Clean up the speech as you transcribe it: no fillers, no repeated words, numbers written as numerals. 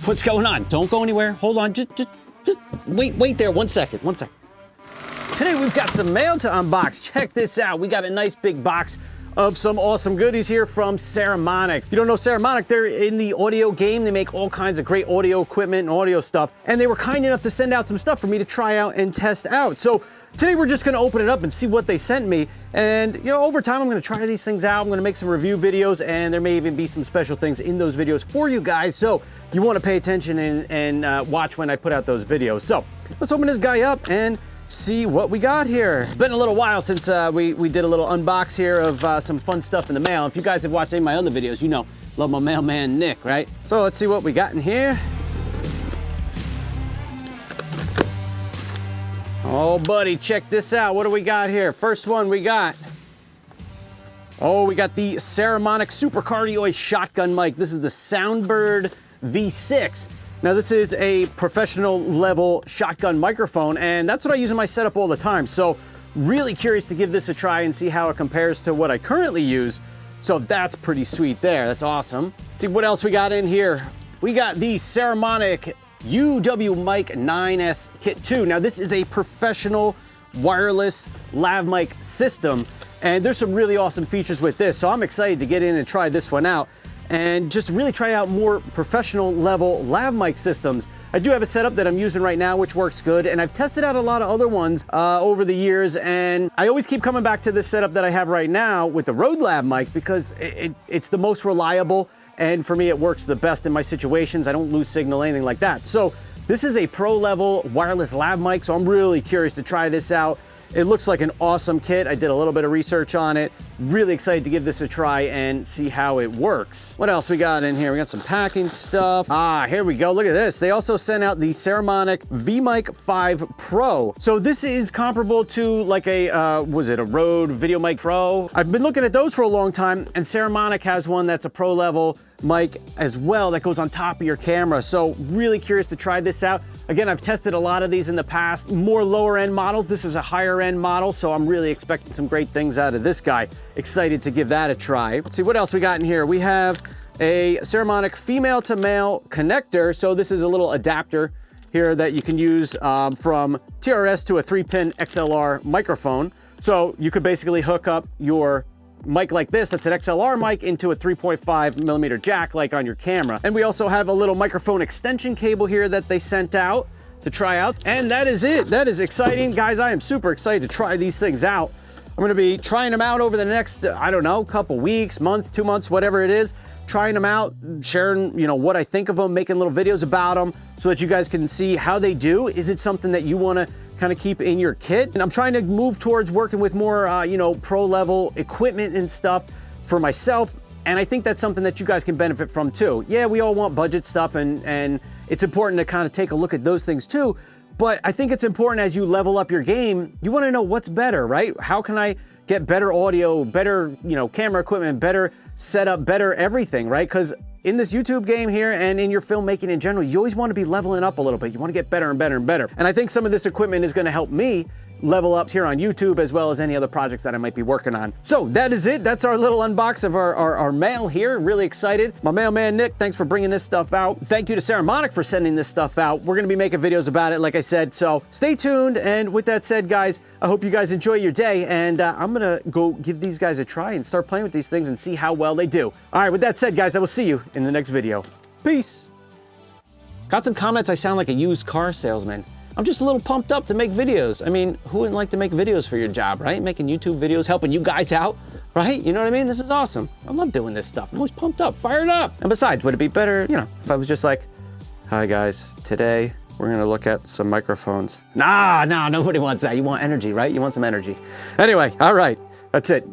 what's going on? Don't go anywhere. Hold on, just wait there 1 second, 1 second. Today we've got some mail to unbox. Check this out. We got a nice big box of some awesome goodies here from Saramonic. If you don't know Saramonic, they're in the audio game. They make all kinds of great audio equipment and audio stuff. And they were kind enough to send out some stuff for me to try out and test out. So today we're just gonna open it up and see what they sent me. And you know, over time I'm gonna try these things out. I'm gonna make some review videos, and there may even be some special things in those videos for you guys. So you wanna pay attention and watch when I put out those videos. So let's open this guy up and see what we got here. It's been a little while since we did a little unbox here of some fun stuff in the mail. If you guys have watched any of my other videos, you know, love my mailman Nick, right? So let's see what we got in here. Oh, buddy, check this out. What do we got here? First one we got. Oh, we got the Saramonic Super Cardioid Shotgun mic. This is the Soundbird V6. Now this is a professional level shotgun microphone, and that's what I use in my setup all the time. So really curious to give this a try and see how it compares to what I currently use. So that's pretty sweet there, that's awesome. Let's see what else we got in here. We got the Saramonic UW Mic 9S Kit 2. Now this is a professional wireless lav mic system, and there's some really awesome features with this. So I'm excited to get in and try this one out and just really try out more professional level lav mic systems. I do have a setup that I'm using right now, which works good, and I've tested out a lot of other ones over the years, and I always keep coming back to this setup that I have right now with the Rode lav mic because it's the most reliable, and for me it works the best in my situations. I don't lose signal, anything like that. So this is a pro level wireless lav mic, so I'm really curious to try this out. It looks like an awesome kit. I did a little bit of research on it. Really excited to give this a try and see how it works. What else we got in here? We got some packing stuff. Ah, here we go. Look at this. They also sent out the Saramonic VMic 5 Pro. So this is comparable to like a, was it a Rode VideoMic Pro? I've been looking at those for a long time, and Saramonic has one that's a pro level mic as well that goes on top of your camera. So really curious to try this out. Again, I've tested a lot of these in the past, more lower end models. This is a higher end model, so I'm really expecting some great things out of this guy. Excited to give that a try. Let's see what else we got in here. We have a Saramonic female to male connector. So this is a little adapter here that you can use from TRS to a 3-pin XLR microphone. So you could basically hook up your mic like this, that's an XLR mic, into a 3.5mm jack like on your camera. And we also have a little microphone extension cable here that they sent out to try out. And that is it. That is exciting. Guys, I am super excited to try these things out. I'm gonna be trying them out over the next, I don't know, couple weeks, month, 2 months, whatever it is. Trying them out, sharing, you know, what I think of them, making little videos about them so that you guys can see how they do. Is it something that you wanna kind of keep in your kit? And I'm trying to move towards working with more, you know, pro level equipment and stuff for myself. And I think that's something that you guys can benefit from too. Yeah, we all want budget stuff, and it's important to kind of take a look at those things too. But I think it's important as you level up your game, you want to know what's better, right? How can I get better audio, better, you know, camera equipment, better setup, better everything, right? Because in this YouTube game here and in your filmmaking in general, you always want to be leveling up a little bit. You want to get better and better and better. And I think some of this equipment is going to help me level up here on YouTube as well as any other projects that I might be working on. So that is it. That's our little unbox of our mail here. Really excited. My mailman Nick, thanks for bringing this stuff out. Thank you to Saramonic for sending this stuff out. We're going to be making videos about it, like I said. So stay tuned. And with that said, guys, I hope you guys enjoy your day. And I'm going to go give these guys a try and start playing with these things and see how well they do. All right, with that said, guys, I will see you in the next video. Peace. Got some comments I sound like a used car salesman. I'm just a little pumped up to make videos. I mean, who wouldn't like to make videos for your job, right? Making YouTube videos, helping you guys out, right? You know what I mean? This is awesome. I love doing this stuff. I'm always pumped up, fired up. And besides, would it be better, you know, if I was just like, hi guys, today we're gonna look at some microphones. Nah, nobody wants that. You want energy, right? You want some energy. Anyway, all right, that's it.